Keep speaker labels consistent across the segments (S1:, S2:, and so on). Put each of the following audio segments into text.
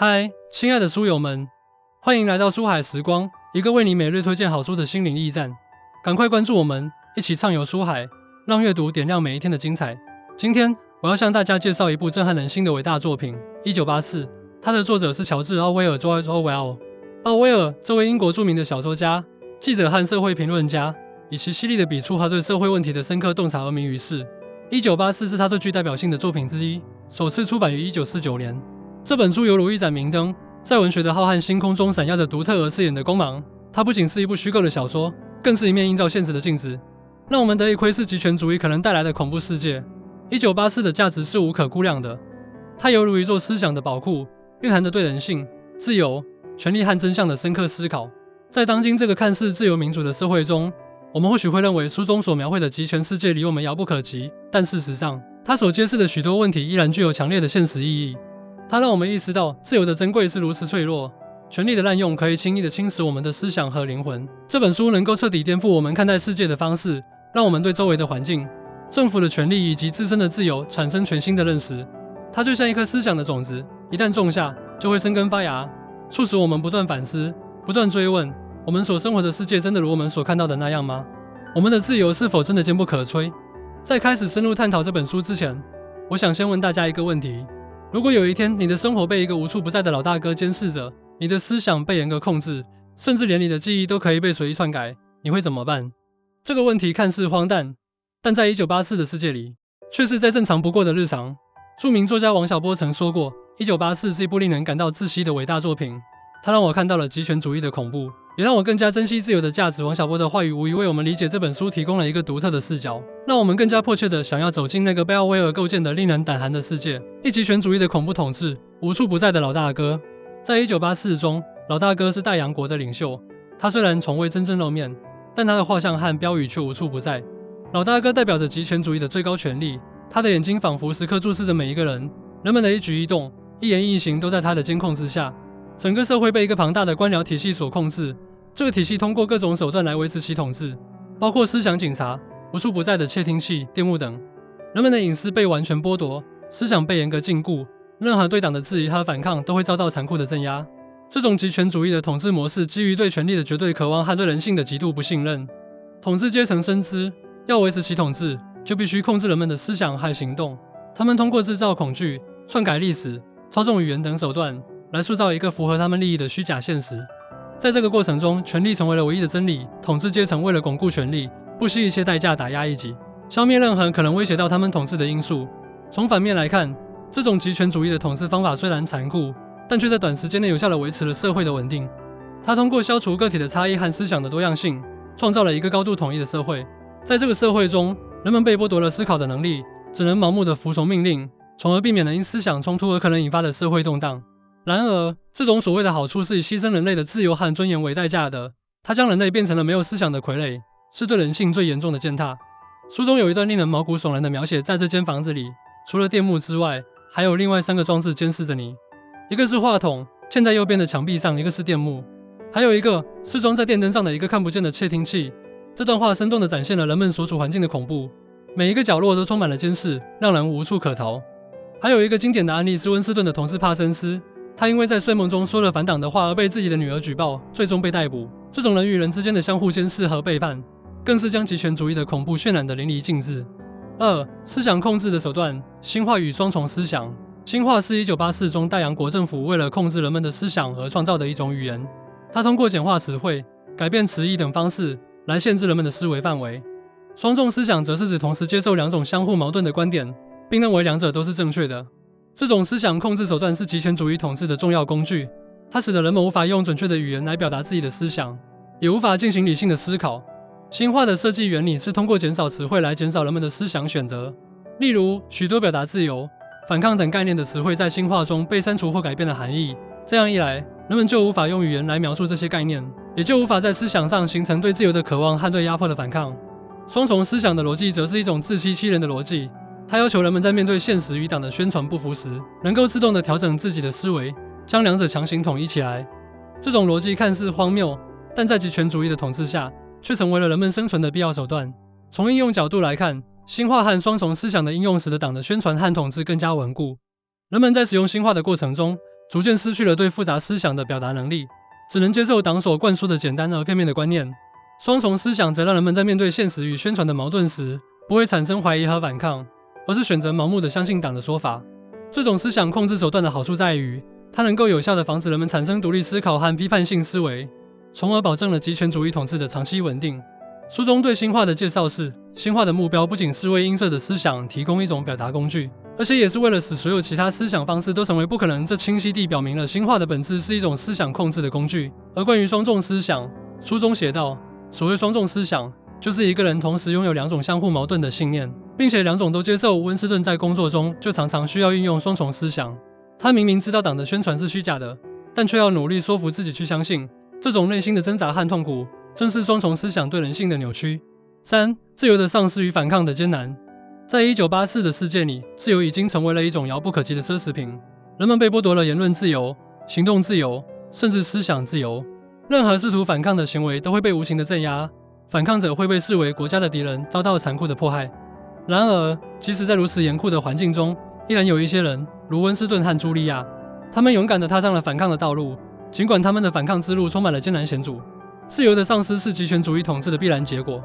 S1: 嗨，亲爱的书友们，欢迎来到书海时光，一个为你每日推荐好书的心灵驿站。赶快关注我们，一起畅游书海，让阅读点亮每一天的精彩。今天我要向大家介绍一部震撼人心的伟大作品《1984》，它的作者是乔治·奥威尔 （George Orwell）。奥威尔这位英国著名的小说家、记者和社会评论家，以其犀利的笔触和对社会问题的深刻洞察而名于世。1984是他最具代表性的作品之一，首次出版于1949年。这本书犹如一盏明灯，在文学的浩瀚星空中闪耀着独特而刺眼的光芒。它不仅是一部虚构的小说，更是一面映照现实的镜子，让我们得以窥视极权主义可能带来的恐怖世界。1984的价值是无可估量的，它犹如一座思想的宝库，蕴含着对人性、自由、权利和真相的深刻思考。在当今这个看似自由民主的社会中，我们或许会认为书中所描绘的极权世界离我们遥不可及，但事实上，它所揭示的许多问题依然具有强烈的现实意义。它让我们意识到自由的珍贵是如此脆弱，权力的滥用可以轻易地侵蚀我们的思想和灵魂。这本书能够彻底颠覆我们看待世界的方式，让我们对周围的环境、政府的权利以及自身的自由产生全新的认识。它就像一颗思想的种子，一旦种下，就会生根发芽，促使我们不断反思、不断追问：我们所生活的世界真的如我们所看到的那样吗？我们的自由是否真的坚不可摧？在开始深入探讨这本书之前，我想先问大家一个问题：如果有一天你的生活被一个无处不在的老大哥监视着，你的思想被严格控制，甚至连你的记忆都可以被随意篡改，你会怎么办？这个问题看似荒诞，但在1984的世界里，却是再正常不过的日常。著名作家王小波曾说过，1984是一部令人感到窒息的伟大作品，它让我看到了极权主义的恐怖，也让我更加珍惜自由的价值。王小波的话语无疑为我们理解这本书提供了一个独特的视角，让我们更加迫切地想要走进那个被奥威尔构建的令人胆寒的世界。一极权主义的恐怖统治，无处不在的老大哥。在1984中，老大哥是大洋国的领袖，他虽然从未真正露面，但他的画像和标语却无处不在。老大哥代表着极权主义的最高权力，他的眼睛仿佛时刻注视着每一个人，人们的一举一动、一言一行都在他的监控之下。整个社会被一个庞大的官僚体系所控制，这个体系通过各种手段来维持其统治，包括思想警察、无处不在的窃听器、电幕等。人们的隐私被完全剥夺，思想被严格禁锢，任何对党的质疑和反抗都会遭到残酷的镇压。这种极权主义的统治模式基于对权力的绝对渴望和对人性的极度不信任。统治阶层深知，要维持其统治，就必须控制人们的思想和行动。他们通过制造恐惧、篡改历史、操纵语言等手段，来塑造一个符合他们利益的虚假现实。在这个过程中，权力成为了唯一的真理。统治阶层为了巩固权力，不惜一切代价打压异己，消灭任何可能威胁到他们统治的因素。从反面来看，这种极权主义的统治方法虽然残酷，但却在短时间内有效地维持了社会的稳定。它通过消除个体的差异和思想的多样性，创造了一个高度统一的社会。在这个社会中，人们被剥夺了思考的能力，只能盲目地服从命令，从而避免了因思想冲突而可能引发的社会动荡。然而，这种所谓的好处是以牺牲人类的自由和尊严为代价的，它将人类变成了没有思想的傀儡，是对人性最严重的践踏。书中有一段令人毛骨悚然的描写，在这间房子里，除了电幕之外，还有另外3个装置监视着你。一个是话筒，嵌在右边的墙壁上；一个是电幕，还有一个是装在电灯上的一个看不见的窃听器。这段话生动地展现了人们所处环境的恐怖，每一个角落都充满了监视，让人无处可逃。还有一个经典的案例是温斯顿的同事帕森斯，他因为在睡梦中说了反党的话而被自己的女儿举报，最终被逮捕。这种人与人之间的相互监视和背叛，更是将极权主义的恐怖渲染得淋漓尽致。2. 思想控制的手段，新化与双重思想。新化是1984中大洋国政府为了控制人们的思想而创造的一种语言，它通过简化词汇、改变词义等方式来限制人们的思维范围。双重思想则是指同时接受2种相互矛盾的观点，并认为2者都是正确的。这种思想控制手段是极权主义统治的重要工具，它使得人们无法用准确的语言来表达自己的思想，也无法进行理性的思考。新化的设计原理是通过减少词汇来减少人们的思想选择，例如许多表达自由、反抗等概念的词汇在新化中被删除或改变了含义。这样一来，人们就无法用语言来描述这些概念，也就无法在思想上形成对自由的渴望和对压迫的反抗。双重思想的逻辑则是一种自欺欺人的逻辑，它要求人们在面对现实与党的宣传不符时，能够自动地调整自己的思维，将2者强行统一起来。这种逻辑看似荒谬，但在极权主义的统治下，却成为了人们生存的必要手段。从应用角度来看，新化和双重思想的应用使得党的宣传和统治更加稳固。人们在使用新化的过程中，逐渐失去了对复杂思想的表达能力，只能接受党所灌输的简单而片面的观念。双重思想则让人们在面对现实与宣传的矛盾时，不会产生怀疑和反抗，而是选择盲目的相信党的说法。这种思想控制手段的好处在于，它能够有效地防止人们产生独立思考和批判性思维，从而保证了极权主义统治的长期稳定。书中对新化的介绍是，新化的目标不仅是为音色的思想提供一种表达工具，而且也是为了使所有其他思想方式都成为不可能。这清晰地表明了新化的本质是一种思想控制的工具。而关于双重思想，书中写道，所谓双重思想，就是一个人同时拥有两种相互矛盾的信念，并且两种都接受。温斯顿在工作中就常常需要运用双重思想。他明明知道党的宣传是虚假的，但却要努力说服自己去相信。这种内心的挣扎和痛苦，正是双重思想对人性的扭曲。3. 自由的丧失与反抗的艰难。在1984的世界里，自由已经成为了一种遥不可及的奢侈品。人们被剥夺了言论自由、行动自由，甚至思想自由。任何试图反抗的行为都会被无情的镇压，反抗者会被视为国家的敌人，遭到残酷的迫害。然而，即使在如此严酷的环境中，依然有一些人，如温斯顿和茱莉亚，他们勇敢地踏上了反抗的道路，尽管他们的反抗之路充满了艰难险阻。自由的丧失是极权主义统治的必然结果。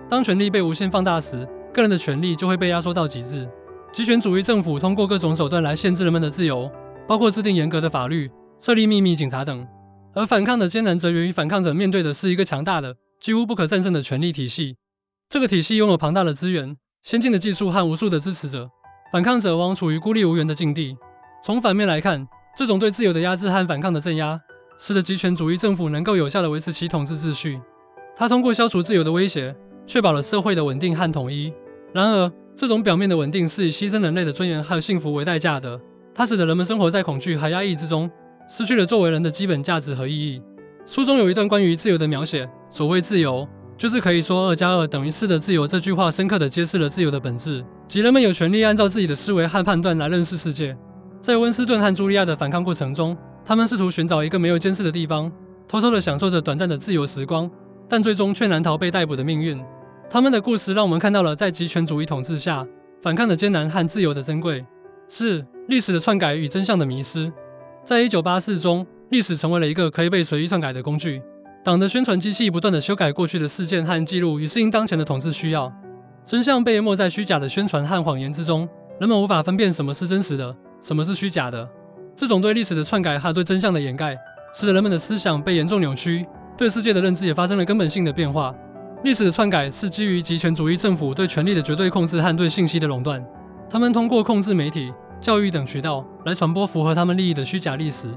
S1: 当权力被无限放大时，个人的权利就会被压缩到极致。极权主义政府通过各种手段来限制人们的自由，包括制定严格的法律、设立秘密警察等。而反抗的艰难则源于反抗者面对的是一个强大的、几乎不可战胜的权力体系。这个体系拥有庞大的资源、先进的技术和无数的支持者，反抗者往往处于孤立无援的境地。从反面来看，这种对自由的压制和反抗的镇压，使得极权主义政府能够有效地维持其统治秩序。它通过消除自由的威胁，确保了社会的稳定和统一。然而，这种表面的稳定是以牺牲人类的尊严和幸福为代价的。它使得人们生活在恐惧和压抑之中，失去了作为人的基本价值和意义。书中有一段关于自由的描写，所谓自由，就是可以说2+2等于4的自由。这句话深刻地揭示了自由的本质，即人们有权利按照自己的思维和判断来认识世界。在温斯顿和茱莉亚的反抗过程中，他们试图寻找一个没有监视的地方，偷偷地享受着短暂的自由时光，但最终却难逃被逮捕的命运。他们的故事让我们看到了在极权主义统治下，反抗的艰难和自由的珍贵。4. 历史的篡改与真相的迷失。在1984中，历史成为了一个可以被随意篡改的工具。党的宣传机器不断地修改过去的事件和记录，以适应当前的统治需要。真相被淹没在虚假的宣传和谎言之中，人们无法分辨什么是真实的，什么是虚假的。这种对历史的篡改和对真相的掩盖，使得人们的思想被严重扭曲，对世界的认知也发生了根本性的变化。历史的篡改是基于极权主义政府对权力的绝对控制和对信息的垄断。他们通过控制媒体、教育等渠道来传播符合他们利益的虚假历史。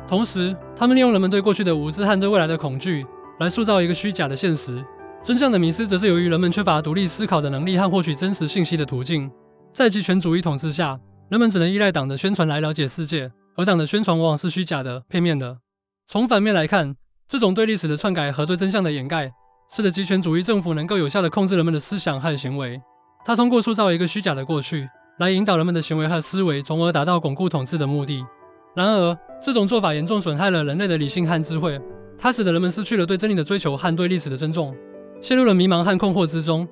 S1: 同时，他们利用人们对过去的无知和对未来的恐惧，来塑造一个虚假的现实。真相的迷失则是由于人们缺乏独立思考的能力和获取真实信息的途径。在极权主义统治下，人们只能依赖党的宣传来了解世界，而党的宣传往往是虚假的、片面的。从反面来看，这种对历史的篡改和对真相的掩盖，使得极权主义政府能够有效地控制人们的思想和行为。它通过塑造一个虚假的过去，来引导人们的行为和思维，从而达到巩固统治的目的。然而，这种做法严重损害了人类的理性和智慧，它使得人们失去了对真理的追求和对历史的尊重，陷入了迷茫和困惑之中。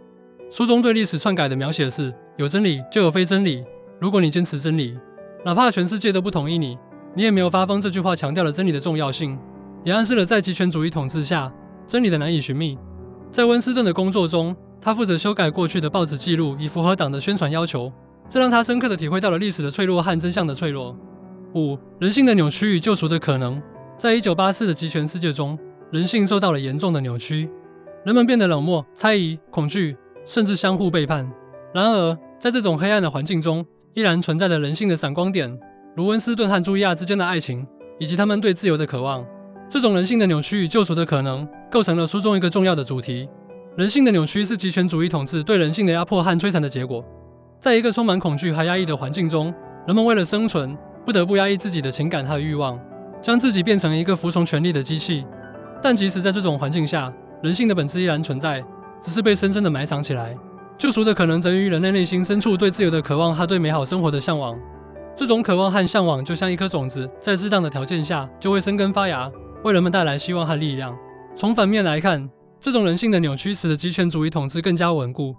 S1: 书中对历史篡改的描写是，有真理就有非真理，如果你坚持真理，哪怕全世界都不同意你，你也没有发疯。这句话强调了真理的重要性，也暗示了在极权主义统治下，真理的难以寻觅。在温斯顿的工作中，他负责修改过去的报纸记录，以符合党的宣传要求，这让他深刻地体会到了历史的脆弱和真相的脆弱。5. 人性的扭曲与救赎的可能。在1984的极权世界中，人性受到了严重的扭曲，人们变得冷漠、猜疑、恐惧，甚至相互背叛。然而，在这种黑暗的环境中，依然存在着人性的闪光点，如温斯顿和茱莉亚之间的爱情，以及他们对自由的渴望。这种人性的扭曲与救赎的可能，构成了书中一个重要的主题。人性的扭曲是极权主义统治对人性的压迫和摧残的结果。在一个充满恐惧和压抑的环境中，人们为了生存，不得不压抑自己的情感和欲望，将自己变成一个服从权力的机器。但即使在这种环境下，人性的本质依然存在，只是被深深地埋藏起来。救赎的可能则于人类内心深处对自由的渴望和对美好生活的向往。这种渴望和向往就像一颗种子，在适当的条件下就会生根发芽，为人们带来希望和力量。从反面来看，这种人性的扭曲使得极权主义统治更加稳固。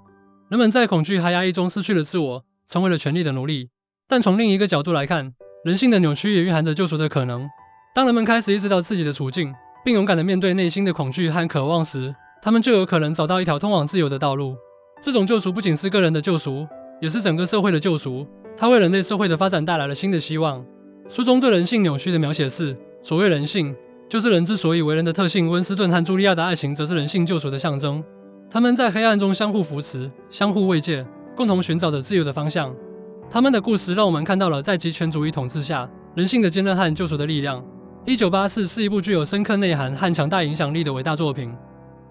S1: 人们在恐惧和压抑中失去了自我，成为了权力的奴隶。但从另一个角度来看，人性的扭曲也蕴含着救赎的可能。当人们开始意识到自己的处境，并勇敢地面对内心的恐惧和渴望时，他们就有可能找到一条通往自由的道路。这种救赎不仅是个人的救赎，也是整个社会的救赎，它为人类社会的发展带来了新的希望。书中对人性扭曲的描写是，所谓人性，就是人之所以为人的特性。温斯顿和茱莉亚的爱情则是人性救赎的象征，他们在黑暗中相互扶持，相互慰藉，共同寻找着自由的方向。他们的故事让我们看到了在极权主义统治下，人性的坚韧和救赎的力量。1984是一部具有深刻内涵和强大影响力的伟大作品，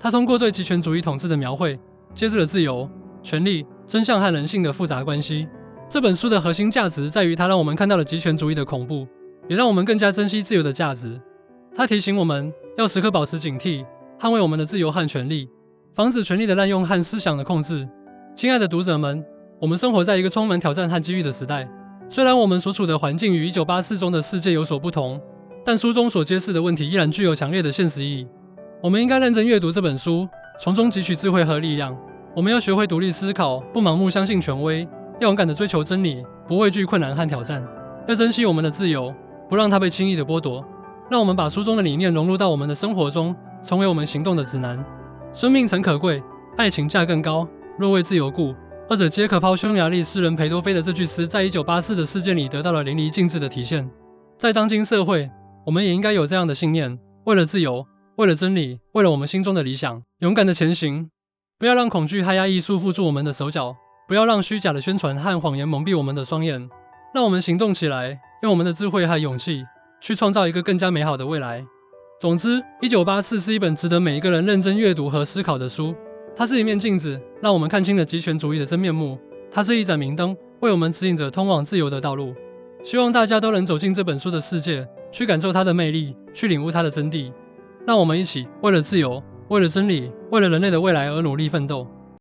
S1: 它通过对极权主义统治的描绘，揭示了自由、权利、真相和人性的复杂关系。这本书的核心价值在于它让我们看到了极权主义的恐怖，也让我们更加珍惜自由的价值。它提醒我们要时刻保持警惕，捍卫我们的自由和权利，防止权力的滥用和思想的控制。亲爱的读者们，我们生活在一个充满挑战和机遇的时代。虽然我们所处的环境与1984中的世界有所不同，但书中所揭示的问题依然具有强烈的现实意义。我们应该认真阅读这本书，从中汲取智慧和力量。我们要学会独立思考，不盲目相信权威，要勇敢地追求真理，不畏惧困难和挑战。要珍惜我们的自由，不让它被轻易地剥夺。让我们把书中的理念融入到我们的生活中，成为我们行动的指南。生命诚可贵，爱情价更高，若为自由故，二者皆可抛。匈牙利诗人裴多菲的这句诗在1984的事件里得到了淋漓尽致的体现。在当今社会，我们也应该有这样的信念，为了自由，为了真理，为了我们心中的理想，勇敢地前行。不要让恐惧和压抑束缚住我们的手脚，不要让虚假的宣传和谎言蒙蔽我们的双眼。让我们行动起来，用我们的智慧和勇气去创造一个更加美好的未来。总之，1984是一本值得每一个人认真阅读和思考的书。它是一面镜子，让我们看清了极权主义的真面目。它是一盏明灯，为我们指引着通往自由的道路。希望大家都能走进这本书的世界，去感受它的魅力，去领悟它的真谛。让我们一起为了自由，为了真理，为了人类的未来而努力奋斗。